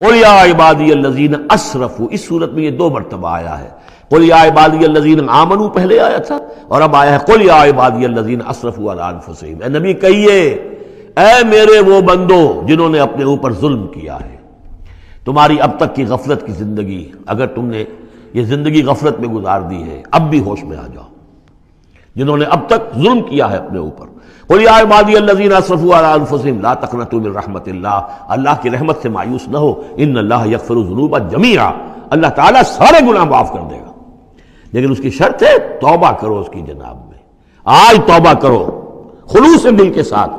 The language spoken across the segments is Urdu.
قل یا عبادی الذین اسرفوا، اس صورت میں یہ 2 مرتبہ آیا ہے۔ قل یا عبادی الذین آمنوا پہلے آیا تھا، اور اب آیا ہے قل یا عبادی الذین اسرفوا علی انفسہم۔ اے نبی کہیے، اے میرے وہ بندو جنہوں نے اپنے اوپر ظلم کیا ہے۔ تمہاری اب تک کی غفلت کی زندگی، اگر تم نے یہ زندگی غفلت میں گزار دی ہے، اب بھی ہوش میں آ جاؤ۔ جنہوں نے اب تک ظلم کیا ہے اپنے اوپر، قل یا عبادی الذین اسرفوا علی انفسہم لا تقنطوا من رحمت اللہ، اللہ کی رحمت سے مایوس نہ ہو، ان اللہ یغفر الذنوب جمیعا، اللہ تعالیٰ سارے گناہ معاف کر دے گا، لیکن اس کی شرط ہے توبہ کرو اس کی جناب میں۔ آج توبہ کرو خلوص دل کے ساتھ،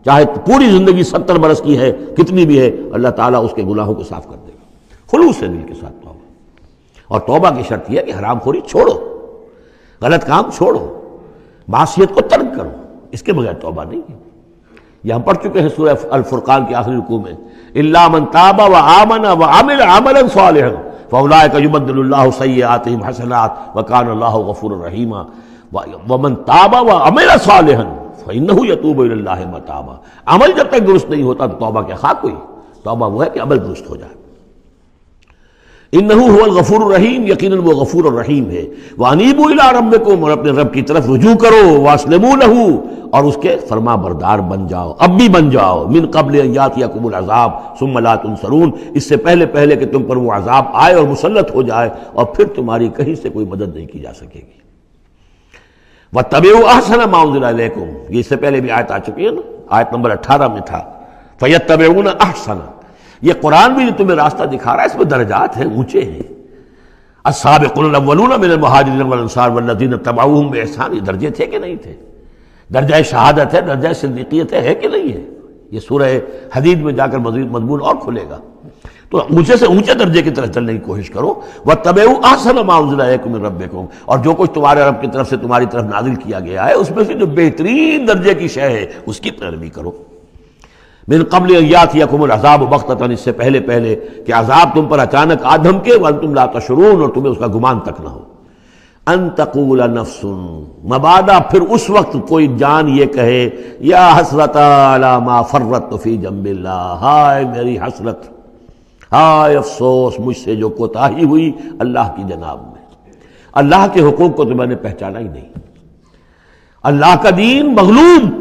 چاہے پوری زندگی 70 برس کی ہے، کتنی بھی ہے، اللہ تعالیٰ اس کے گناہوں کو صاف کر دے گا، خلوص دل کے ساتھ توبہ۔ اور توبہ کی شرط یہ ہے کہ حرام خوری چھوڑو، غلط کام چھوڑو، معصیت کو ترک کرو، اس کے بغیر توبہ نہیں ہے۔ یہ ہم پڑھ چکے ہیں سورہ الفرقان کے آخری رکوع میں، الا من تاب وآمن وعمل عملا صالحا فاولئک یبدل اللہ سیئاتہم حسنات وکان اللہ غفورا رحیما ومن تاب وعمل صالحا فانہ یتوب الی اللہ متابا۔ عمل جب تک درست نہیں ہوتا تو توبہ کیا خاک ہوئی؟ توبہ وہ ہے کہ عمل درست ہو جائے۔ انہ هو الغفور الرحیم، یقیناً وہ غفور الرحیم ہے۔ وانیبوا الی ربکم، اور اپنے رب کی طرف رجوع کرو، واسلموا لہ، اور اس کے فرما بردار بن جاؤ، اب بھی بن جاؤ، من قبل ان یاتیکم العذاب ثم لا تنصرون، اس سے پہلے کہ تم پر وہ عذاب آئے اور مسلط ہو جائے اور پھر تمہاری کہیں سے کوئی مدد نہیں کی جا سکے گی۔ واتبعوا احسن ما انزل الیکم، یہ اس سے پہلے بھی آیت آ چکی ہے نا، آیت نمبر 18 میں تھا، فیتبعون احسن۔ یہ قرآن بھی جو تمہیں راستہ دکھا رہا ہے، اس میں درجات ہیں، اونچے ہیں۔ السابقون الاولون من المہاجرین والانصار والذین اتبعوہم باحسان، یہ درجے تھے کہ نہیں تھے؟ درجہ شہادت ہے، درجہ صدیقیت ہے کہ نہیں ہے؟ یہ سورہ حدید میں جا کر مزید مضمون اور کھلے گا۔ تو اونچے سے اونچے درجے کی طرف چلنے کی کوشش کرو۔ واتبعوا احسن ما انزل الیکم من ربکم، اور جو کچھ تمہارے رب کی طرف سے تمہاری طرف نازل کیا گیا ہے، اس میں سے جو بہترین درجے کی شے ہے اس کی پیروی کرو۔ من قبل ان یاتیکم العذاب بغتۃ، اس سے پہلے کہ عذاب تم پر اچانک آ دھمکے، وانتم لا تشعرون، اور تمہیں اس کا گمان تک نہ ہو۔ ان تقول نفس، مبادا پھر اس وقت کوئی جان یہ کہے، یا حسرت علی ما فرطت فی جنب اللہ، ہائے میری حسرت، ہائے افسوس مجھ سے جو کوتاہی ہوئی اللہ کی جناب میں، اللہ کے حقوق کو تو میں نے پہچانا ہی نہیں، اللہ کا دین مغلوب،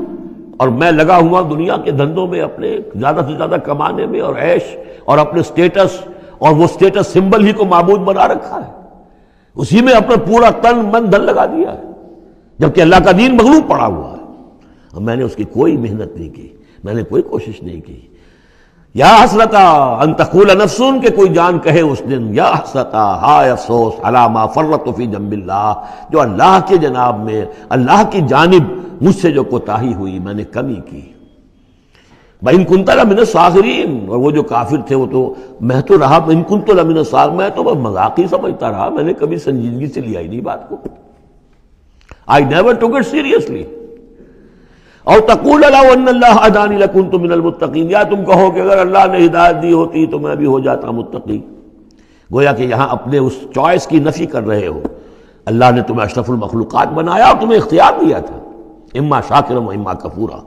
اور میں لگا ہوا دنیا کے دھندوں میں، اپنے زیادہ سے زیادہ کمانے میں اور عیش اور اپنے سٹیٹس، اور وہ سٹیٹس سمبل ہی کو معبود بنا رکھا ہے، اسی میں اپنا پورا تن من دھن لگا دیا ہے، جبکہ اللہ کا دین مغلوب پڑا ہوا ہے، اور میں نے اس کی کوئی محنت نہیں کی، میں نے کوئی کوشش نہیں کی۔ یا حسرتا ان تقول نفس، کہ کوئی جان کہے اس دن، یا حسرتا، ہائے افسوس، علی ما فرطت فی جنب اللہ، جو اللہ کے جناب میں، اللہ کی جانب مجھ سے جو کوتاہی ہوئی، میں نے کمی کی۔ وَإِن كُنتَ لَمِنَ الصَّاغِرِينَ، اور وہ جو کافر تھے وہ تو، میں تو رہا وَإِن كُنتُ لَمِنَ الصَّاغِرِينَ، میں تو مذاق ہی سمجھتا رہا، میں نے کبھی سنجیدگی سے لیا ہی نہیں بات کو، I never took it seriously۔ اور تقول لو ان اللہ ہدانی لکنت من المتقین، یا تم کہو کہ اگر اللہ نے ہدایت دی ہوتی تو میں بھی ہو جاتا متقی۔ گویا کہ یہاں اپنے اس چوائس کی نفی کر رہے ہو، اللہ نے تمہیں اشرف المخلوقات بنایا اور تمہیں اختیار دیا تھا، اما شاکرا و اما کفورا۔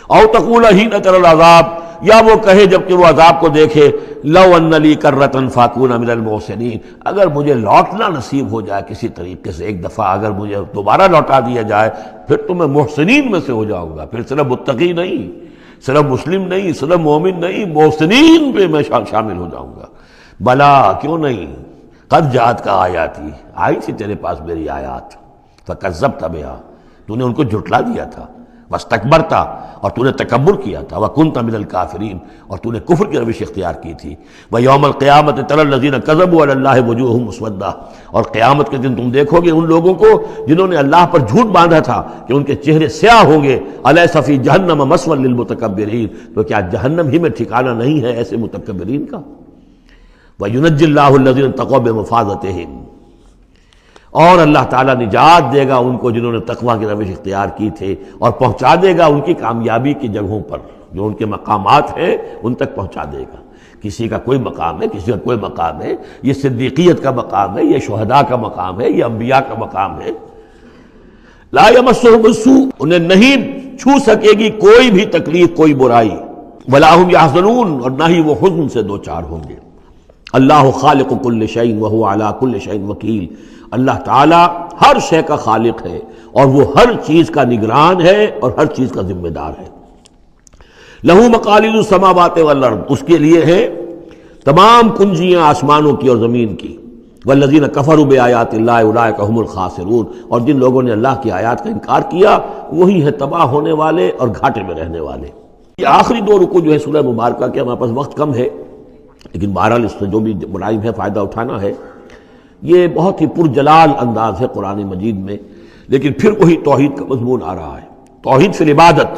اور تقول حین تری العذاب، یا وہ کہے جب کہ وہ عذاب کو دیکھے، لو ان لی کرۃ فاکون من المحسنین، اگر مجھے لوٹنا نصیب ہو جائے کسی طریقے سے، ایک دفعہ اگر مجھے دوبارہ لوٹا دیا جائے، پھر تو میں محسنین میں سے ہو جاؤں گا، پھر صرف متقی نہیں، صرف مسلم نہیں، صرف مومن نہیں، محسنین پہ میں شامل ہو جاؤں گا۔ بلا، کیوں نہیں، قد جاءتک آیاتی، آئی تھی تیرے پاس میری آیات، فکذبت بہا، تو نے ان کو جھٹلا دیا تھا، واستکبرت، اور تو نے تکبر کیا تھا، وکنت من الکافرین، اور تو نے کفر کی روش اختیار کی تھی۔ ویوم القیامت تری الذین کذبوا علی اللہ وجوہہم مسودۃ، اور قیامت کے دن تم دیکھو گے ان لوگوں کو جنہوں نے اللہ پر جھوٹ باندھا تھا کہ ان کے چہرے سیاہ ہوں گے۔ الیس فی جہنم مثوی للمتکبرین، تو کیا جہنم ہی میں ٹھکانہ نہیں ہے ایسے متکبرین کا؟ وینجی اللہ الذین اتقوا بمفازتہم، اور اللہ تعالیٰ نجات دے گا ان کو جنہوں نے تقویٰ کی روش اختیار کی تھے، اور پہنچا دے گا ان کی کامیابی کی جگہوں پر، جو ان کے مقامات ہیں ان تک پہنچا دے گا۔ کسی کا کوئی مقام ہے، کسی کا کوئی مقام ہے، یہ صدیقیت کا مقام ہے، یہ شہداء کا مقام ہے، یہ انبیاء کا مقام ہے۔ لا یمسہم السوء، انہیں نہیں چھو سکے گی کوئی بھی تکلیف، کوئی برائی، ولا هم يحزنون، اور نہ ہی وہ حزن سے دو چار ہوں گے۔ اللہ خالق کل شیء وهو على كل شیء وکیل، اللہ تعالی ہر شے کا خالق ہے اور وہ ہر چیز کا نگران ہے اور ہر چیز کا ذمہ دار ہے۔ لہ مقالید السماوات والارض، اس کے لیے ہے تمام کنجیاں آسمانوں کی اور زمین کی۔ والذین کفروا بآیات اللہ اولئک هم الخاسرون، اور جن لوگوں نے اللہ کی آیات کا انکار کیا وہی ہے تباہ ہونے والے اور گھاٹے میں رہنے والے۔ یہ آخری دو رکوع جو ہے سورہ مبارکہ کے، ہمارے پاس وقت کم ہے لیکن بہرحال اس سے جو بھی ملائم ہے فائدہ اٹھانا ہے۔ یہ بہت ہی پرجلال انداز ہے قرآن مجید میں، لیکن پھر وہی توحید کا مضمون آ رہا ہے، توحید فی العبادت۔